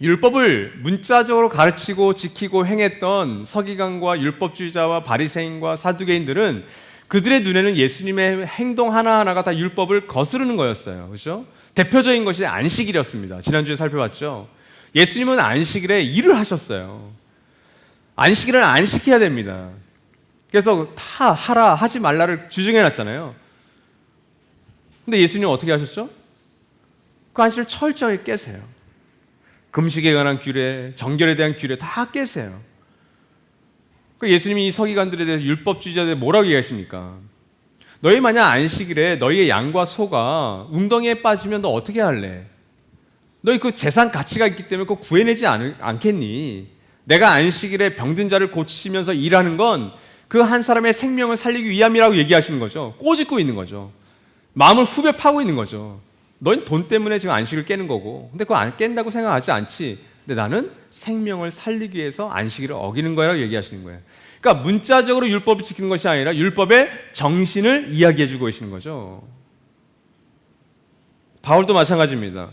[SPEAKER 1] 율법을 문자적으로 가르치고 지키고 행했던 서기관과 율법주의자와 바리새인과 사두개인들은 그들의 눈에는 예수님의 행동 하나하나가 다 율법을 거스르는 거였어요. 그렇죠? 대표적인 것이 안식일이었습니다. 지난주에 살펴봤죠. 예수님은 안식일에 일을 하셨어요. 안식일은 안식해야 됩니다. 그래서 다 하라 하지 말라를 주중해 놨잖아요. 근데 예수님은 어떻게 하셨죠? 그 안식을 철저히 깨세요. 금식에 관한 규례, 정결에 대한 규례 다 깨세요. 그 예수님이 이 서기관들에 대해서 율법주의자들에 뭐라고 얘기하십니까? 너희 만약 안식일에 너희의 양과 소가 웅덩이에 빠지면 너 어떻게 할래? 너희 그 재산 가치가 있기 때문에 그거 구해내지 않겠니? 내가 안식일에 병든 자를 고치시면서 일하는 건 그 한 사람의 생명을 살리기 위함이라고 얘기하시는 거죠. 꼬집고 있는 거죠. 마음을 후벼 파고 있는 거죠. 넌 돈 때문에 지금 안식을 깨는 거고, 근데 그거 안 깬다고 생각하지 않지. 근데 나는 생명을 살리기 위해서 안식일을 어기는 거라고 얘기하시는 거예요. 그러니까 문자적으로 율법을 지키는 것이 아니라 율법의 정신을 이야기해주고 계시는 거죠. 바울도 마찬가지입니다.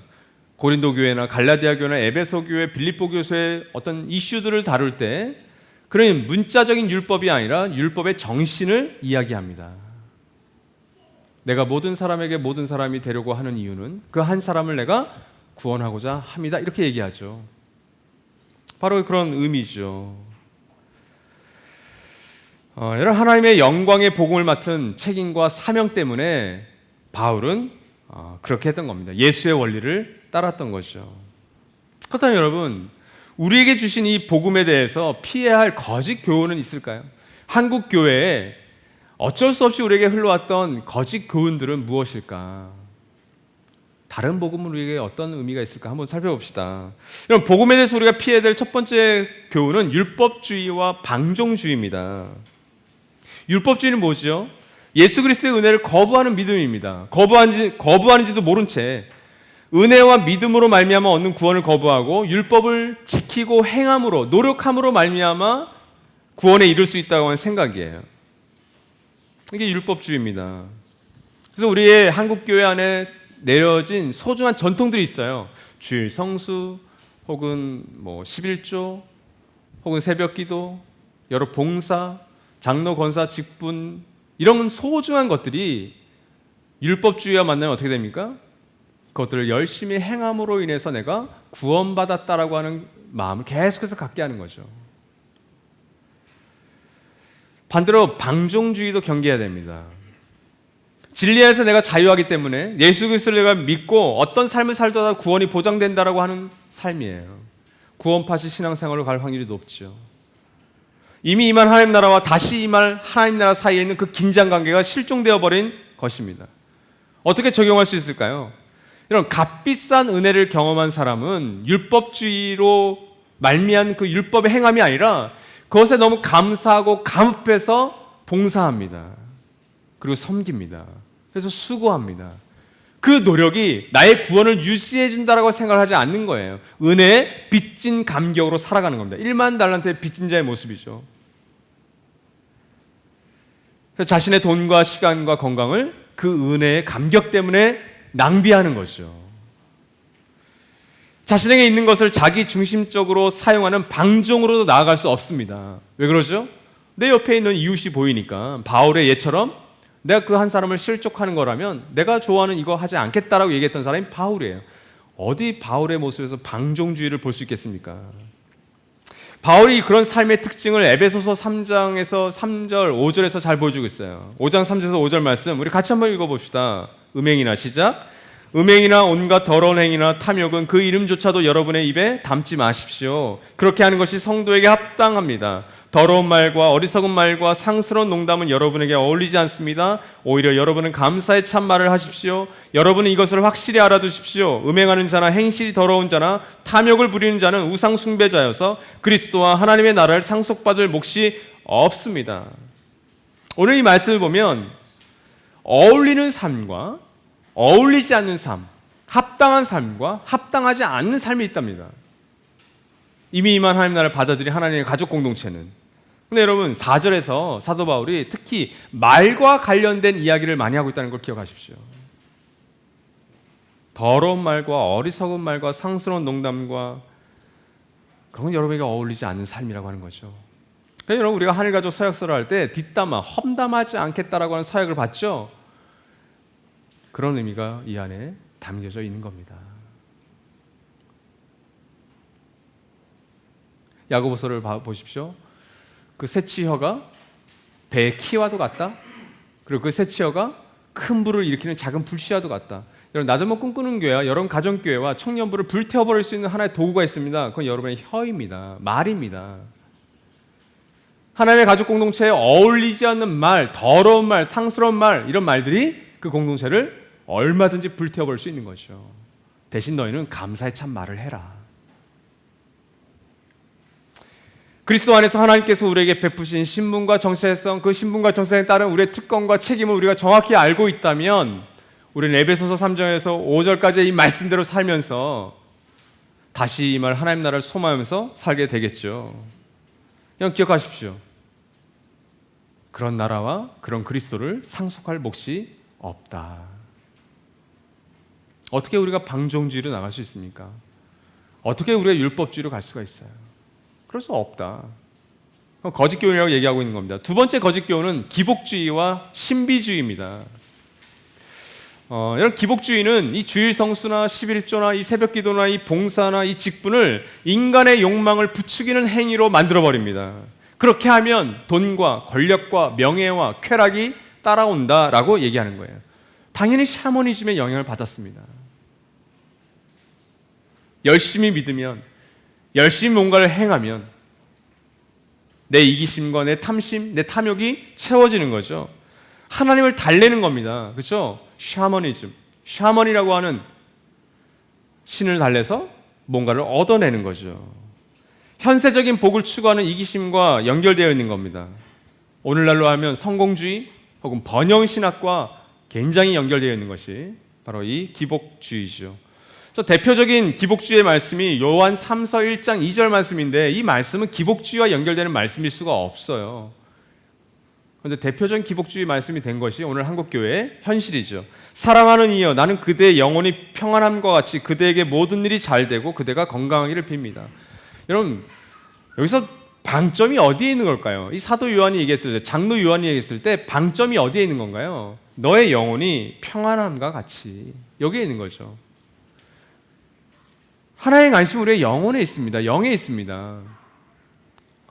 [SPEAKER 1] 고린도 교회나 갈라디아 교회나 에베소 교회, 빌립보 교회의 어떤 이슈들을 다룰 때 그러니 문자적인 율법이 아니라 율법의 정신을 이야기합니다. 내가 모든 사람에게 모든 사람이 되려고 하는 이유는 그 한 사람을 내가 구원하고자 합니다. 이렇게 얘기하죠. 바로 그런 의미죠. 여러분, 하나님의 영광의 복음을 맡은 책임과 사명 때문에 바울은 그렇게 했던 겁니다. 예수의 원리를 따랐던 거죠. 그렇다면 여러분, 우리에게 주신 이 복음에 대해서 피해야 할 거짓 교훈은 있을까요? 한국 교회에 어쩔 수 없이 우리에게 흘러왔던 거짓 교훈들은 무엇일까? 다른 복음은 우리에게 어떤 의미가 있을까? 한번 살펴봅시다. 여러분, 복음에 대해서 우리가 피해야 될 첫 번째 교훈은 율법주의와 방종주의입니다. 율법주의는 뭐죠? 예수 그리스도의 은혜를 거부하는 믿음입니다. 거부하는지도 모른 채 은혜와 믿음으로 말미암아 얻는 구원을 거부하고 율법을 지키고 행함으로, 노력함으로 말미암아 구원에 이를 수 있다고 하는 생각이에요. 이게 율법주의입니다. 그래서 우리의 한국교회 안에 내려진 소중한 전통들이 있어요. 주일 성수, 혹은 11조, 혹은 새벽기도, 여러 봉사, 장로, 권사, 직분, 이런 소중한 것들이 율법주의와 만나면 어떻게 됩니까? 그것들을 열심히 행함으로 인해서 내가 구원받았다라고 하는 마음을 계속해서 갖게 하는 거죠. 반대로 방종주의도 경계해야 됩니다. 진리에서 내가 자유하기 때문에 예수 그리스도를 내가 믿고 어떤 삶을 살다가 구원이 보장된다라고 하는 삶이에요. 구원파시 신앙생활로 갈 확률이 높죠. 이미 임한 하나님 나라와 다시 임할 하나님 나라 사이에 있는 그 긴장관계가 실종되어 버린 것입니다. 어떻게 적용할 수 있을까요? 이런 값비싼 은혜를 경험한 사람은 율법주의로 말미암은 그 율법의 행함이 아니라 그것에 너무 감사하고 감업해서 봉사합니다. 그리고 섬깁니다. 그래서 수고합니다. 그 노력이 나의 구원을 유지해 준다라고 생각하지 않는 거예요. 은혜에 빚진 감격으로 살아가는 겁니다. 1만 달란트의 빚진 자의 모습이죠. 그래서 자신의 돈과 시간과 건강을 그 은혜의 감격 때문에 낭비하는 거죠. 자신에게 있는 것을 자기 중심적으로 사용하는 방종으로도 나아갈 수 없습니다. 왜 그러죠? 내 옆에 있는 이웃이 보이니까 바울의 예처럼 내가 그 한 사람을 실족하는 거라면 내가 좋아하는 이거 하지 않겠다라고 얘기했던 사람이 바울이에요. 어디 바울의 모습에서 방종주의를 볼 수 있겠습니까? 바울이 그런 삶의 특징을 에베소서 3장에서 3절, 5절에서 잘 보여주고 있어요. 5장 3절에서 5절 말씀 우리 같이 한번 읽어봅시다. 음행이나 시작. 음행이나 온갖 더러운 행위나 탐욕은 그 이름조차도 여러분의 입에 담지 마십시오. 그렇게 하는 것이 성도에게 합당합니다. 더러운 말과 어리석은 말과 상스러운 농담은 여러분에게 어울리지 않습니다. 오히려 여러분은 감사의 참말을 하십시오. 여러분은 이것을 확실히 알아두십시오. 음행하는 자나 행실이 더러운 자나 탐욕을 부리는 자는 우상 숭배자여서 그리스도와 하나님의 나라를 상속받을 몫이 없습니다. 오늘 이 말씀을 보면 어울리는 삶과 어울리지 않는 삶, 합당한 삶과 합당하지 않는 삶이 있답니다. 이미 임한 하나님 나라를 받아들인 하나님의 가족 공동체는. 근데 여러분 4절에서 사도 바울이 특히 말과 관련된 이야기를 많이 하고 있다는 걸 기억하십시오. 더러운 말과 어리석은 말과 상스러운 농담과 그건 여러분에게 어울리지 않는 삶이라고 하는 거죠. 그러니까 여러분 우리가 하늘가족 서약서를 할 때 뒷담화, 험담하지 않겠다라고 하는 서약을 받죠. 그런 의미가 이 안에 담겨져 있는 겁니다. 야고보서를 보십시오. 그 새치혀가 배의 키와도 같다. 그리고 그 새치혀가 큰 불을 일으키는 작은 불씨와도 같다. 여러분 낮은 목 꿈꾸는 교회와 여러분 가정교회와 청년부를 불태워버릴 수 있는 하나의 도구가 있습니다. 그건 여러분의 혀입니다. 말입니다. 하나님의 가족 공동체에 어울리지 않는 말, 더러운 말, 상스러운 말 이런 말들이 그 공동체를 얼마든지 불태워버릴 수 있는 거죠. 대신 너희는 감사의 참 말을 해라. 그리스도 안에서 하나님께서 우리에게 베푸신 신분과 정체성, 그 신분과 정체성에 따른 우리의 특권과 책임을 우리가 정확히 알고 있다면 우리는 에베소서 3장에서 5절까지의 이 말씀대로 살면서 다시 이 말 하나님 나라를 소망하면서 살게 되겠죠. 그냥 기억하십시오. 그런 나라와 그런 그리스도를 상속할 몫이 없다. 어떻게 우리가 방종주의로 나갈 수 있습니까? 어떻게 우리가 율법주의로 갈 수가 있어요? 그럴 수 없다. 거짓 교훈이라고 얘기하고 있는 겁니다. 두 번째 거짓 교훈은 기복주의와 신비주의입니다. 여러분, 기복주의는 이 주일 성수나 11조나 이 새벽 기도나 이 봉사나 이 직분을 인간의 욕망을 부추기는 행위로 만들어 버립니다. 그렇게 하면 돈과 권력과 명예와 쾌락이 따라온다라고 얘기하는 거예요. 당연히 샤머니즘의 영향을 받았습니다. 열심히 믿으면, 열심히 뭔가를 행하면 내 이기심과 내 탐심, 내 탐욕이 채워지는 거죠. 하나님을 달래는 겁니다. 그렇죠? 샤머니즘, 샤머니라고 하는 신을 달래서 뭔가를 얻어내는 거죠. 현세적인 복을 추구하는 이기심과 연결되어 있는 겁니다. 오늘날로 하면 성공주의 혹은 번영신학과 굉장히 연결되어 있는 것이 바로 이 기복주의죠. 그래서 대표적인 기복주의의 말씀이 요한 3서 1장 2절 말씀인데, 이 말씀은 기복주의와 연결되는 말씀일 수가 없어요. 그런데 대표적인 기복주의 말씀이 된 것이 오늘 한국교회의 현실이죠. 사랑하는 이여, 나는 그대의 영혼이 평안함과 같이 그대에게 모든 일이 잘 되고 그대가 건강하기를 빕니다. 여러분, 여기서 방점이 어디에 있는 걸까요? 이 사도 요한이 얘기했을 때, 장로 요한이 얘기했을 때 방점이 어디에 있는 건가요? 너의 영혼이 평안함과 같이, 여기에 있는 거죠. 하나님의 관심은 우리의 영혼에 있습니다. 영에 있습니다.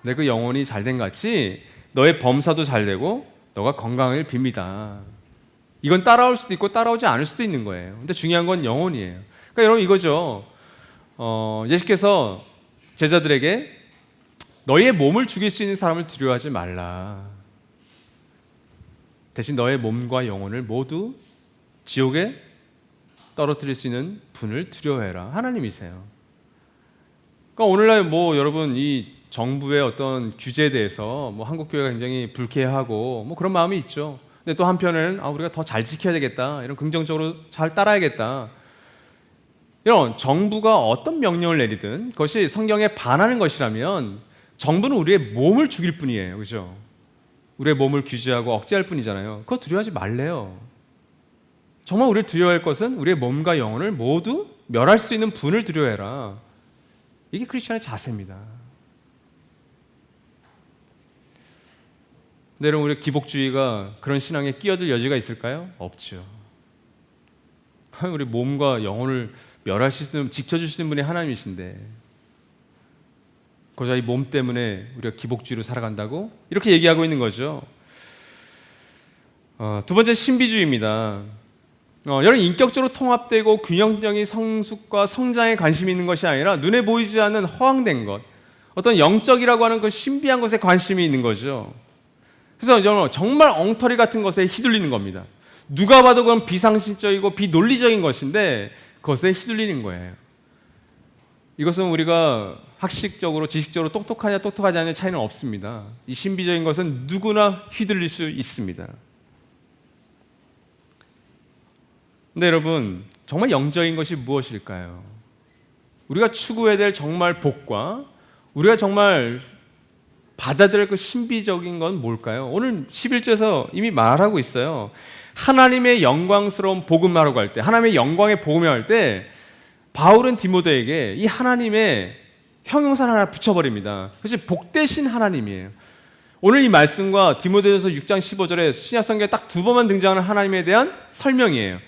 [SPEAKER 1] 내 그 영혼이 잘된 같이 너의 범사도 잘 되고 너가 건강을 빕니다. 이건 따라올 수도 있고 따라오지 않을 수도 있는 거예요. 근데 중요한 건 영혼이에요. 그러니까 여러분, 이거죠. 예수께서 제자들에게 너희의 몸을 죽일 수 있는 사람을 두려워하지 말라. 대신 너의 몸과 영혼을 모두 지옥에 떨어뜨릴 수 있는 분을 두려워해라. 하나님이세요. 그러니까 오늘날 여러분, 이 정부의 어떤 규제에 대해서 한국교회가 굉장히 불쾌하고 그런 마음이 있죠. 근데 또 한편에는 우리가 더 잘 지켜야 되겠다, 이런 긍정적으로 잘 따라야겠다, 이런 정부가 어떤 명령을 내리든 그것이 성경에 반하는 것이라면 정부는 우리의 몸을 죽일 뿐이에요. 그죠? 우리의 몸을 규제하고 억제할 뿐이잖아요. 그거 두려워하지 말래요. 정말 우리를 두려워할 것은 우리의 몸과 영혼을 모두 멸할 수 있는 분을 두려워해라. 이게 크리스천의 자세입니다. 근데 여러분, 우리 기복주의가 그런 신앙에 끼어들 여지가 있을까요? 없죠. 우리 몸과 영혼을 멸하시는, 지켜주시는 분이 하나님이신데 고작 이 몸 때문에 우리가 기복주의로 살아간다고? 이렇게 얘기하고 있는 거죠. 두 번째, 신비주의입니다. 여러분, 인격적으로 통합되고 균형적인 성숙과 성장에 관심이 있는 것이 아니라 눈에 보이지 않는 허황된 것, 어떤 영적이라고 하는 그 신비한 것에 관심이 있는 거죠. 그래서 정말 엉터리 같은 것에 휘둘리는 겁니다. 누가 봐도 그건 비상식적이고 비논리적인 것인데 그것에 휘둘리는 거예요. 이것은 우리가 학식적으로, 지식적으로 똑똑하냐 똑똑하지 않냐의 차이는 없습니다. 이 신비적인 것은 누구나 휘둘릴 수 있습니다. 근데 여러분, 정말 영적인 것이 무엇일까요? 우리가 추구해야 될 정말 복과 우리가 정말 받아들일 그 신비적인 건 뭘까요? 오늘 11절에서 이미 말하고 있어요. 하나님의 영광스러운 복음하라고 할 때, 하나님의 영광의 복음을 할 때 바울은 디모데에게 이 하나님의 형용사를 하나 붙여버립니다. 그것이 복되신 하나님이에요. 오늘 이 말씀과 디모데전서 6장 15절에 신약성경에 딱 두 번만 등장하는 하나님에 대한 설명이에요.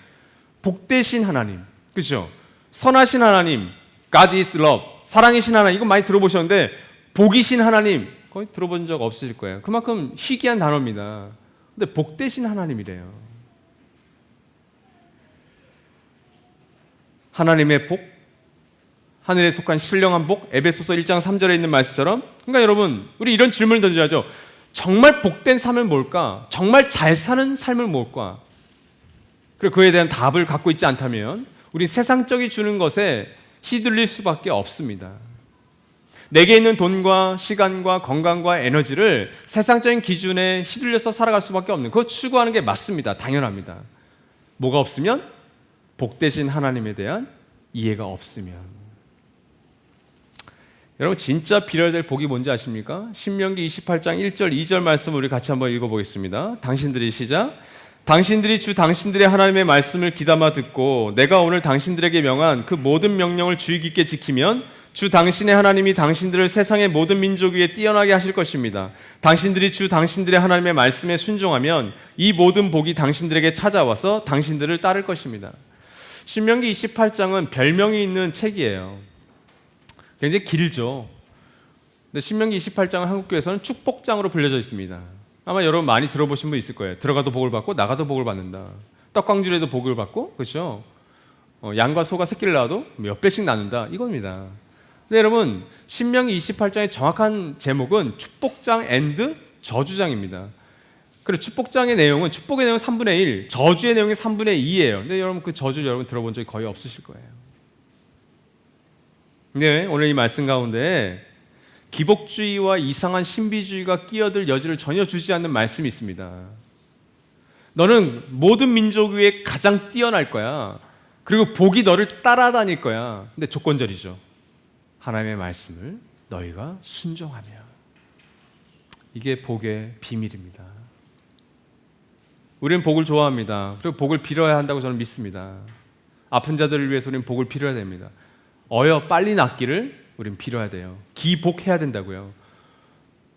[SPEAKER 1] 복되신 하나님, 그렇죠? 선하신 하나님, God is love, 사랑이신 하나님, 이거 많이 들어보셨는데 복이신 하나님 거의 들어본 적 없으실 거예요. 그만큼 희귀한 단어입니다. 근데 복되신 하나님이래요. 하나님의 복, 하늘에 속한 신령한 복, 에베소서 1장 3절에 있는 말씀처럼. 그러니까 여러분, 우리 이런 질문을 던져야죠. 정말 복된 삶은 뭘까? 정말 잘 사는 삶은 뭘까? 그리고 그에 대한 답을 갖고 있지 않다면 우리 세상적이 주는 것에 휘둘릴 수밖에 없습니다. 내게 있는 돈과 시간과 건강과 에너지를 세상적인 기준에 휘둘려서 살아갈 수밖에 없는, 그거 추구하는 게 맞습니다. 당연합니다. 뭐가 없으면? 복되신 하나님에 대한 이해가 없으면. 여러분, 진짜 빌어야 될 복이 뭔지 아십니까? 신명기 28장 1절 2절 말씀 우리 같이 한번 읽어보겠습니다. 당신들이 시작. 당신들이 주 당신들의 하나님의 말씀을 귀담아 듣고 내가 오늘 당신들에게 명한 그 모든 명령을 주의 깊게 지키면 주 당신의 하나님이 당신들을 세상의 모든 민족 위에 뛰어나게 하실 것입니다. 당신들이 주 당신들의 하나님의 말씀에 순종하면 이 모든 복이 당신들에게 찾아와서 당신들을 따를 것입니다. 신명기 28장은 별명이 있는 책이에요. 굉장히 길죠. 근데 신명기 28장은 한국교회에서는 축복장으로 불려져 있습니다. 아마 여러분 많이 들어보신 분 있을 거예요. 들어가도 복을 받고 나가도 복을 받는다. 떡광줄에도 복을 받고, 그렇죠? 양과 소가 새끼를 낳아도 몇 배씩 낳는다. 이겁니다. 근데 여러분, 신명기 28장의 정확한 제목은 축복장 앤드 저주장입니다. 그리고 축복의 내용은 3분의 1, 저주의 내용이 3분의 2예요. 근데 여러분 그 저주를 여러분 들어본 적이 거의 없으실 거예요. 네, 오늘 이 말씀 가운데 기복주의와 이상한 신비주의가 끼어들 여지를 전혀 주지 않는 말씀이 있습니다. 너는 모든 민족 위에 가장 뛰어날 거야. 그리고 복이 너를 따라다닐 거야. 근데 조건절이죠. 하나님의 말씀을 너희가 순종하며. 이게 복의 비밀입니다. 우리는 복을 좋아합니다. 그리고 복을 빌어야 한다고 저는 믿습니다. 아픈 자들을 위해서 우리는 복을 빌어야 됩니다. 빨리 낫기를 우리는 빌어야 돼요. 기복해야 된다고요.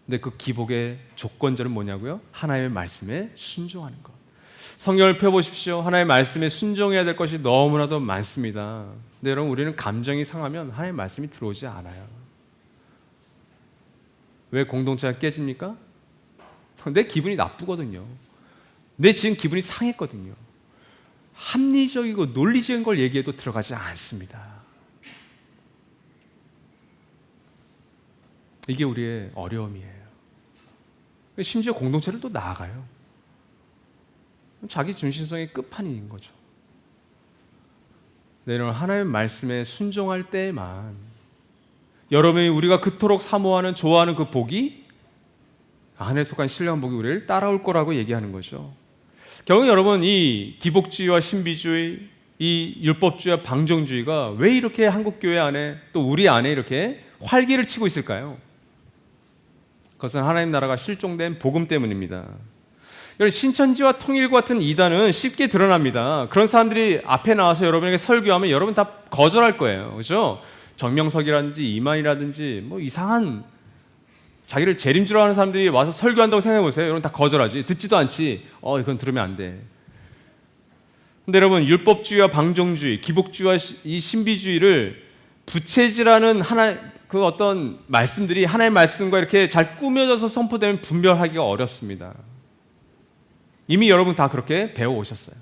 [SPEAKER 1] 근데 그 기복의 조건절은 뭐냐고요? 하나님의 말씀에 순종하는 것. 성경을 펴보십시오. 하나님의 말씀에 순종해야 될 것이 너무나도 많습니다. 근데 여러분, 우리는 감정이 상하면 하나님의 말씀이 들어오지 않아요. 왜 공동체가 깨집니까? 내 기분이 나쁘거든요. 내 지금 기분이 상했거든요. 합리적이고 논리적인 걸 얘기해도 들어가지 않습니다. 이게 우리의 어려움이에요. 심지어 공동체를 또 나아가요. 자기 중심성의 끝판인 거죠. 여러분, 하나님의 말씀에 순종할 때에만 여러분이 우리가 그토록 사모하는 좋아하는 그 복이 하늘에 속한 신령한 복이 우리를 따라올 거라고 얘기하는 거죠. 결국 여러분, 이 기복주의와 신비주의, 이 율법주의와 방종주의가 왜 이렇게 한국교회 안에 또 우리 안에 이렇게 활기를 치고 있을까요? 그것은 하나님 나라가 실종된 복음 때문입니다. 신천지와 통일교 같은 이단은 쉽게 드러납니다. 그런 사람들이 앞에 나와서 여러분에게 설교하면 여러분 다 거절할 거예요. 그렇죠? 정명석이라든지 이만희라든지 뭐 이상한 자기를 재림주로 하는 사람들이 와서 설교한다고 생각해 보세요. 여러분 다 거절하지. 듣지도 않지. 이건 들으면 안 돼. 근데 여러분, 율법주의와 방종주의, 기복주의와 이 신비주의를 부채질하는 그 어떤 말씀들이 하나님의 말씀과 이렇게 잘 꾸며져서 선포되면 분별하기가 어렵습니다. 이미 여러분 다 그렇게 배워오셨어요.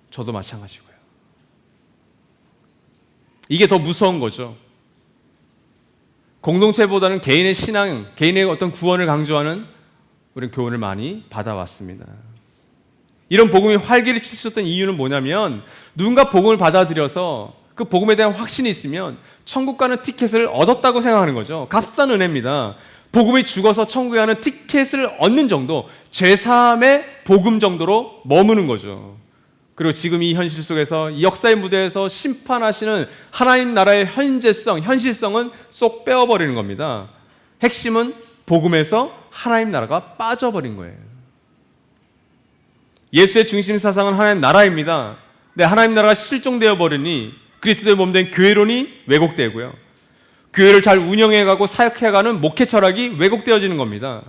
[SPEAKER 1] 저도 마찬가지고요. 이게 더 무서운 거죠. 공동체보다는 개인의 신앙, 개인의 어떤 구원을 강조하는 우리는 교훈을 많이 받아왔습니다. 이런 복음이 활기를 치셨던 이유는 뭐냐면, 누군가 복음을 받아들여서 그 복음에 대한 확신이 있으면 천국 가는 티켓을 얻었다고 생각하는 거죠. 값싼 은혜입니다. 복음이 죽어서 천국에 가는 티켓을 얻는 정도, 죄사함의 복음 정도로 머무는 거죠. 그리고 지금 이 현실 속에서, 이 역사의 무대에서 심판하시는 하나님 나라의 현재성, 현실성은 쏙 빼어버리는 겁니다. 핵심은 복음에서 하나님 나라가 빠져버린 거예요. 예수의 중심 사상은 하나님 나라입니다. 근데 하나님 나라가 실종되어 버리니 그리스도의 몸된 교회론이 왜곡되고요. 교회를 잘 운영해가고 사역해가는 목회 철학이 왜곡되어지는 겁니다.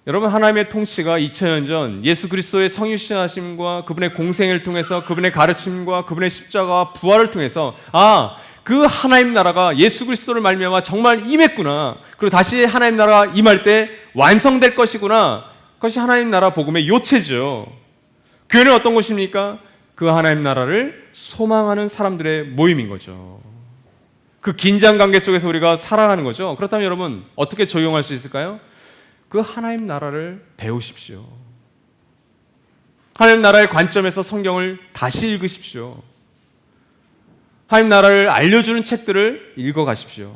[SPEAKER 1] 여러분, 하나님의 통치가 2000년 전 예수 그리스도의 성육신하심과 그분의 공생을 통해서, 그분의 가르침과 그분의 십자가와 부활을 통해서, 그 하나님 나라가 예수 그리스도를 말미암아 정말 임했구나, 그리고 다시 하나님 나라가 임할 때 완성될 것이구나, 그것이 하나님 나라 복음의 요체죠. 교회는 어떤 곳입니까? 그 하나님 나라를 소망하는 사람들의 모임인 거죠. 그 긴장 관계 속에서 우리가 살아가는 거죠. 그렇다면 여러분, 어떻게 적용할 수 있을까요? 그 하나님 나라를 배우십시오. 하나님 나라의 관점에서 성경을 다시 읽으십시오. 하나님 나라를 알려주는 책들을 읽어가십시오.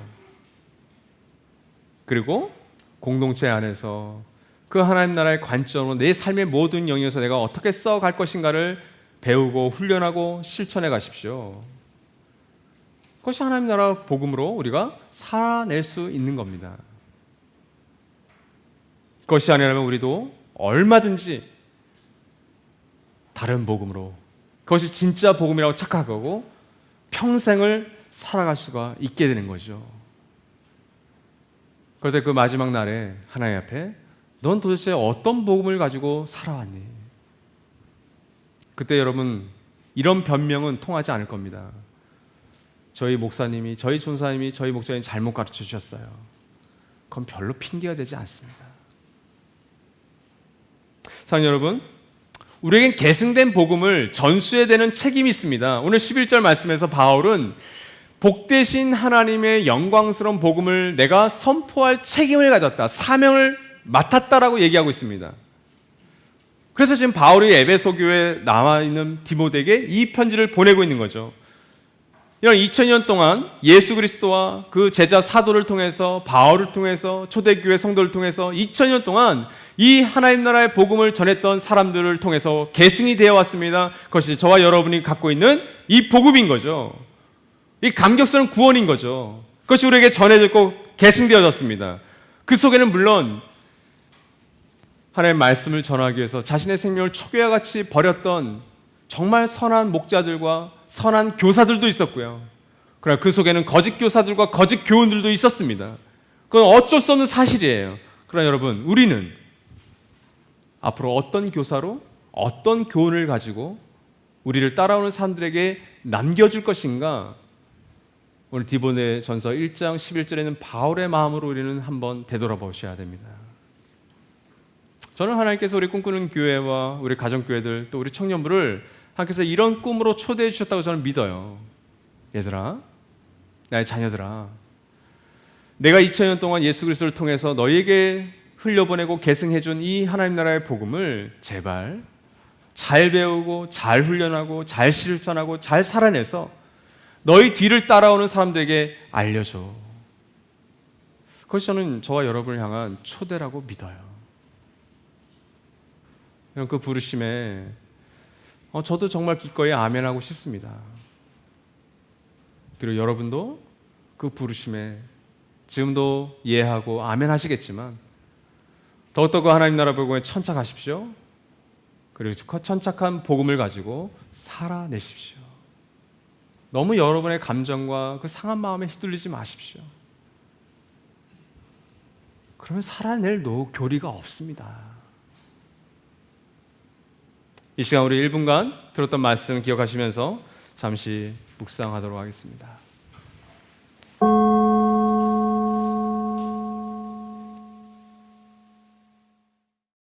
[SPEAKER 1] 그리고 공동체 안에서 그 하나님 나라의 관점으로 내 삶의 모든 영역에서 내가 어떻게 써갈 것인가를 배우고 훈련하고 실천해 가십시오. 그것이 하나님 나라 복음으로 우리가 살아낼 수 있는 겁니다. 그것이 아니라면 우리도 얼마든지 다른 복음으로, 그것이 진짜 복음이라고 착각하고 평생을 살아갈 수가 있게 되는 거죠. 그런데 그 마지막 날에 하나님 앞에 넌 도대체 어떤 복음을 가지고 살아왔니? 그때 여러분 이런 변명은 통하지 않을 겁니다. 저희 목사님이, 저희 전사님이, 저희 목사님이 잘못 가르쳐 주셨어요. 그건 별로 핑계가 되지 않습니다. 사랑하는 여러분, 우리에겐 계승된 복음을 전수해야 되는 책임이 있습니다. 오늘 11절 말씀에서 바울은 복되신 하나님의 영광스러운 복음을 내가 선포할 책임을 가졌다, 사명을 맡았다라고 얘기하고 있습니다. 그래서 지금 바울이 에베소 교회에 남아있는 디모데에게 이 편지를 보내고 있는 거죠. 이런 2000년 동안 예수 그리스도와 그 제자 사도를 통해서, 바울을 통해서, 초대교회 성도를 통해서 2000년 동안 이 하나님 나라의 복음을 전했던 사람들을 통해서 계승이 되어 왔습니다. 그것이 저와 여러분이 갖고 있는 이 복음인 거죠. 이 감격스러운 구원인 거죠. 그것이 우리에게 전해졌고 계승되어졌습니다. 그 속에는 물론 하나님의 말씀을 전하기 위해서 자신의 생명을 초계와 같이 버렸던 정말 선한 목자들과 선한 교사들도 있었고요. 그러나 그 속에는 거짓 교사들과 거짓 교훈들도 있었습니다. 그건 어쩔 수 없는 사실이에요. 그러나 여러분, 우리는 앞으로 어떤 교사로, 어떤 교훈을 가지고 우리를 따라오는 사람들에게 남겨줄 것인가? 오늘 디모데 전서 1장 11절에는 바울의 마음으로 우리는 한번 되돌아보셔야 됩니다. 저는 하나님께서 우리 꿈꾸는 교회와 우리 가정교회들 또 우리 청년부를 하나님께서 이런 꿈으로 초대해 주셨다고 저는 믿어요. 얘들아, 나의 자녀들아, 내가 2000년 동안 예수 그리스도를 통해서 너희에게 흘려보내고 계승해준 이 하나님 나라의 복음을 제발 잘 배우고 잘 훈련하고 잘 실천하고 잘 살아내서 너희 뒤를 따라오는 사람들에게 알려줘. 그것이 저는 저와 여러분을 향한 초대라고 믿어요. 그 부르심에 저도 정말 기꺼이 아멘하고 싶습니다. 그리고 여러분도 그 부르심에 지금도 이해하고 아멘하시겠지만 더욱더 그 하나님 나라 복음에 천착하십시오. 그리고 그 천착한 복음을 가지고 살아내십시오. 너무 여러분의 감정과 그 상한 마음에 휘둘리지 마십시오. 그러면 살아낼 교리가 없습니다. 이 시간 우리 1분간 들었던 말씀 기억하시면서 잠시 묵상하도록 하겠습니다.